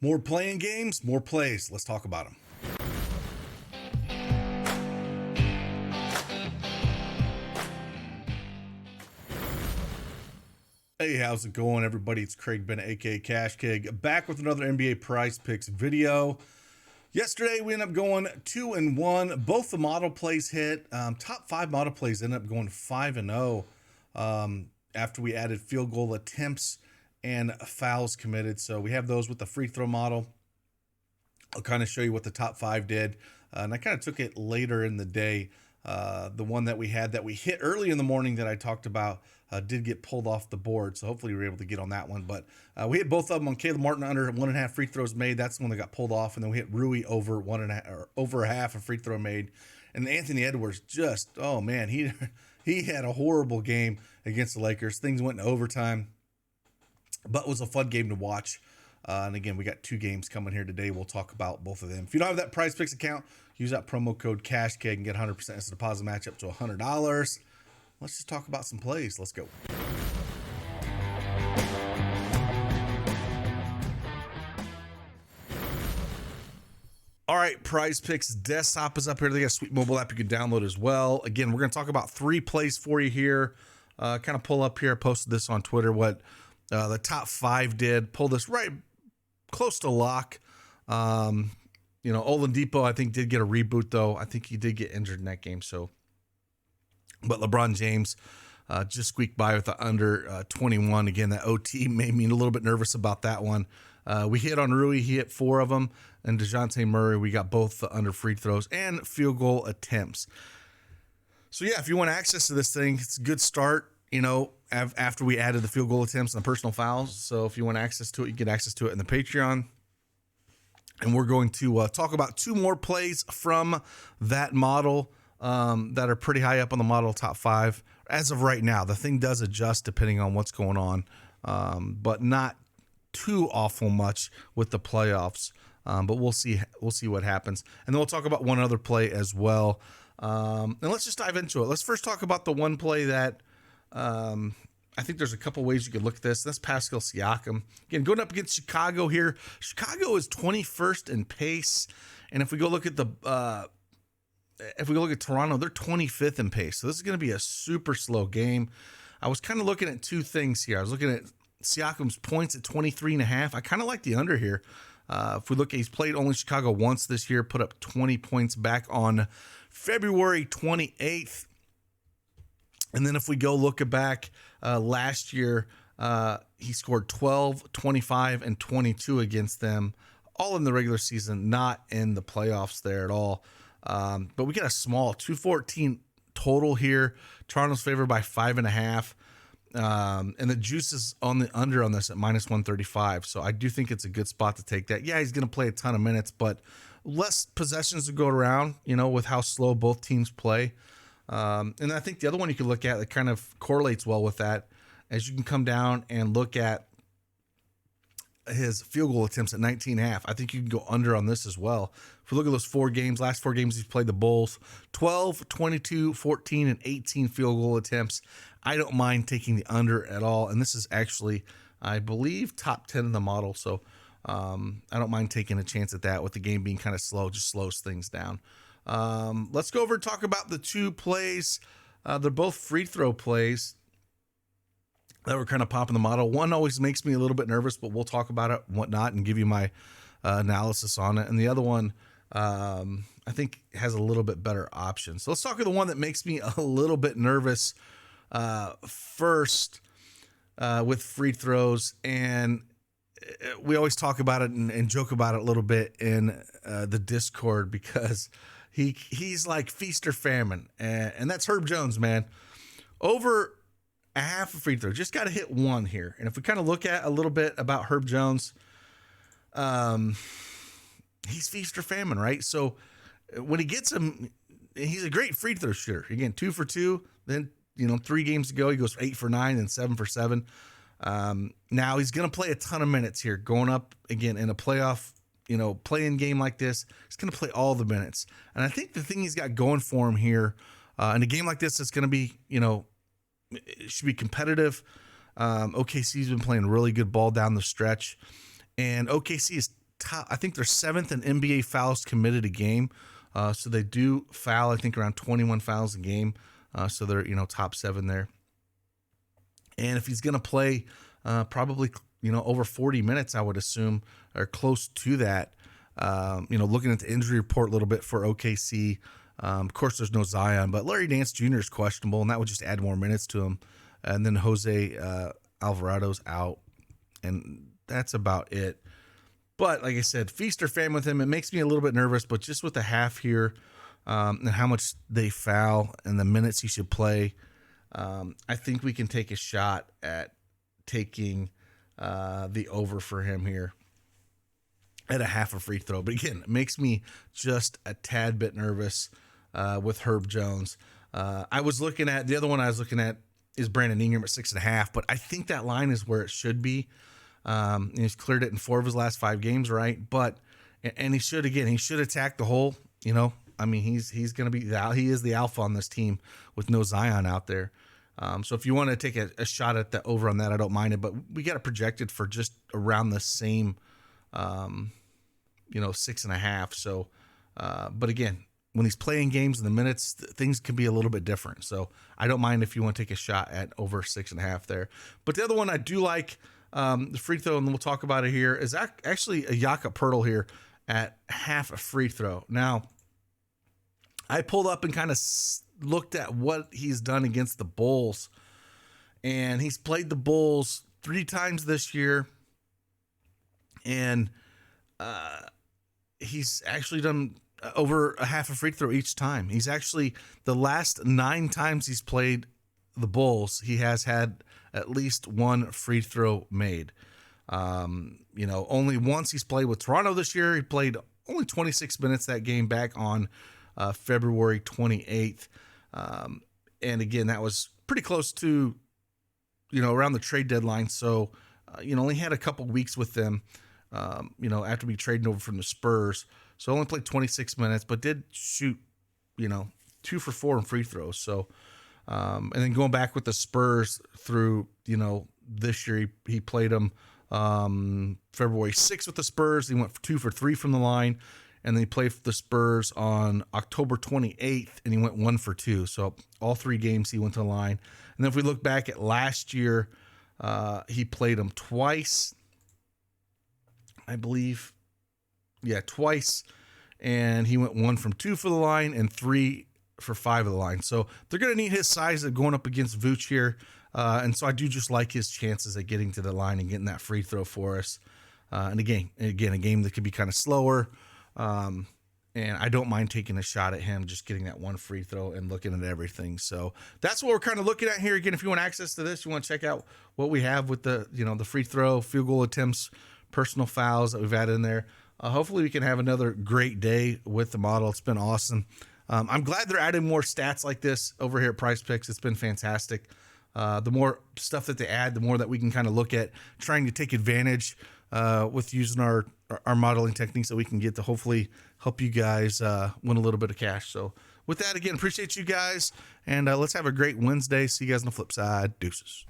More playing games, more plays. Let's talk about them. Hey, how's it going, everybody? It's Craig Bennett, aka Cash Keg, back with another NBA PrizePicks video. Yesterday, we ended up going 2-1. Both the model plays hit. Top 5 model plays ended up going 5-0 after we added field goal attempts and fouls committed. So we have those with the free throw model. I'll kind of show you what the top 5 did. And I kind of took it later in the day. The one that we had that we hit early in the morning that I talked about did get pulled off the board. So hopefully we were able to get on that one. But we hit both of them on Caleb Martin under 1.5 free throws made. That's the one that got pulled off. And then we hit Rui over 1.5 or over a half a free throw made. And Anthony Edwards just, oh man, he had a horrible game against the Lakers. Things went into overtime, but it was a fun game to watch. And again, we got 2 games coming here today. We'll talk about both of them. If you don't have that PrizePicks account, use that promo code CashKeg and get 100% instant deposit match up to $100. Let's just talk about some plays. Let's go. All right, PrizePicks desktop is up here. They got a sweet mobile app you can download as well. Again, we're going to talk about 3 plays for you here. Kind of pull up here. I posted this on Twitter. What the top 5 did. Pull this right close to lock. Oladipo, I think, did get a reboot, though. I think he did get injured in that game. But LeBron James just squeaked by with the under 21. Again, that OT made me a little bit nervous about that one. We hit on Rui. He hit 4 of them. And DeJounte Murray, we got both the under free throws and field goal attempts. So, yeah, if you want access to this thing, it's a good start, after we added the field goal attempts and the personal fouls. So if you want access to it, you get access to it in the Patreon. And we're going to talk about 2 more plays from that model that are pretty high up on the model top 5. As of right now, the thing does adjust depending on what's going on, but not too awful much with the playoffs. But we'll see what happens. And then we'll talk about one other play as well. And let's just dive into it. Let's first talk about the one play that I think there's a couple ways you could look at this. That's Pascal Siakam. Again, going up against Chicago here. Chicago is 21st in pace. And if we go look at Toronto, they're 25th in pace. So this is going to be a super slow game. I was kind of looking at 2 things here. I was looking at Siakam's points at 23.5. I kind of like the under here. If we look, he's played only Chicago once this year, put up 20 points back on February 28th. And then if we go look back last year, he scored 12, 25, and 22 against them, all in the regular season, not in the playoffs there at all. But we got a small 214 total here. Toronto's favored by 5.5. And the juice is on the under on this at -135. So I do think it's a good spot to take that. Yeah, he's going to play a ton of minutes, but less possessions to go around, with how slow both teams play. And I think the other one you could look at that kind of correlates well with that, as you can come down and look at his field goal attempts at 19.5. I think you can go under on this as well. If we look at those last 4 games he's played the Bulls, 12, 22, 14, and 18 field goal attempts. I don't mind taking the under at all. And this is actually, I believe, top 10 in the model. So I don't mind taking a chance at that with the game being kind of slow, just slows things down. Let's go over and talk about the 2 plays. They're both free throw plays that were kind of popping the model. One always makes me a little bit nervous, but we'll talk about it and whatnot and give you my analysis on it. And the other one, I think, has a little bit better options. So let's talk about the one that makes me a little bit nervous first with free throws. And we always talk about it and joke about it a little bit in the Discord, because he's like feast or famine. And that's Herb Jones, man. Over a half a free throw. Just got to hit 1 here. And if we kind of look at a little bit about Herb Jones, he's feast or famine, right? So when he gets him, he's a great free throw shooter. Again, 2 for 2. Then, 3 games ago, he goes 8 for 9 and 7 for 7. Now he's going to play a ton of minutes here, going up again in a playoff, playing game like this. He's going to play all the minutes. And I think the thing he's got going for him here, in a game like this, it's going to be, it should be competitive. OKC's been playing really good ball down the stretch, and OKC is top, I think they're 7th in NBA fouls committed a game. So they do foul, I think, around 21 fouls a game. So they're, top 7 there. And if he's going to play probably, over 40 minutes, I would assume, or close to that, looking at the injury report a little bit for OKC, of course, there's no Zion, but Larry Nance Jr. is questionable, and that would just add more minutes to him. And then Jose Alvarado's out, and that's about it. But like I said, feast or famine with him. It makes me a little bit nervous, but just with the half here and how much they foul and the minutes he should play, I think we can take a shot at taking the over for him here at a half a free throw. But again, it makes me just a tad bit nervous with Herb Jones. I was looking at the other one I was looking at is Brandon Ingram at 6.5, but I think that line is where it should be. He's cleared it in 4 of his last 5 games, right? But he should attack the hole. He's going to be he is the alpha on this team with no Zion out there. So if you want to take a shot at the over on that, I don't mind it. But we got it projected for just around the same, 6.5. So, but again, when he's playing games in the minutes, things can be a little bit different. So I don't mind if you want to take a shot at over 6.5 there. But the other one I do like, the free throw, and we'll talk about it here, is actually a Jakob Poeltl here at half a free throw. Now, I pulled up and kind of looked at what he's done against the Bulls, and he's played the Bulls 3 times this year, and he's actually done over a half a free throw each time. He's actually, the last 9 times he's played the Bulls, he has had at least 1 free throw made. Only once he's played with Toronto this year. He played only 26 minutes that game back on February 28th. And again, that was pretty close to, around the trade deadline. So, only had a couple weeks with them, after we traded over from the Spurs. So only played 26 minutes, but did shoot, 2 for 4 in free throws. So, and then going back with the Spurs through, this year, he played them February 6th with the Spurs. He went 2 for 3 from the line. And then he played for the Spurs on October 28th, and he went 1 for 2. So all 3 games he went to the line. And then if we look back at last year, he played them twice, I believe. Yeah, twice. And he went 1 from 2 for the line and 3 for 5 of the line. So they're going to need his size of going up against Vooch here. And so I do just like his chances at getting to the line and getting that free throw for us. And again, a game that could be kind of slower. And I don't mind taking a shot at him, just getting that 1 free throw and looking at everything. So that's what we're kind of looking at here. Again, if you want access to this, you want to check out what we have with the, the free throw, field goal attempts, personal fouls that we've added in there. Hopefully we can have another great day with the model. It's been awesome. I'm glad they're adding more stats like this over here at Prizepicks. It's been fantastic. The more stuff that they add, the more that we can kind of look at trying to take advantage with using our modeling techniques that we can get to hopefully help you guys win a little bit of cash. So with that, again, appreciate you guys, and let's have a great Wednesday. See you guys on the flip side. Deuces.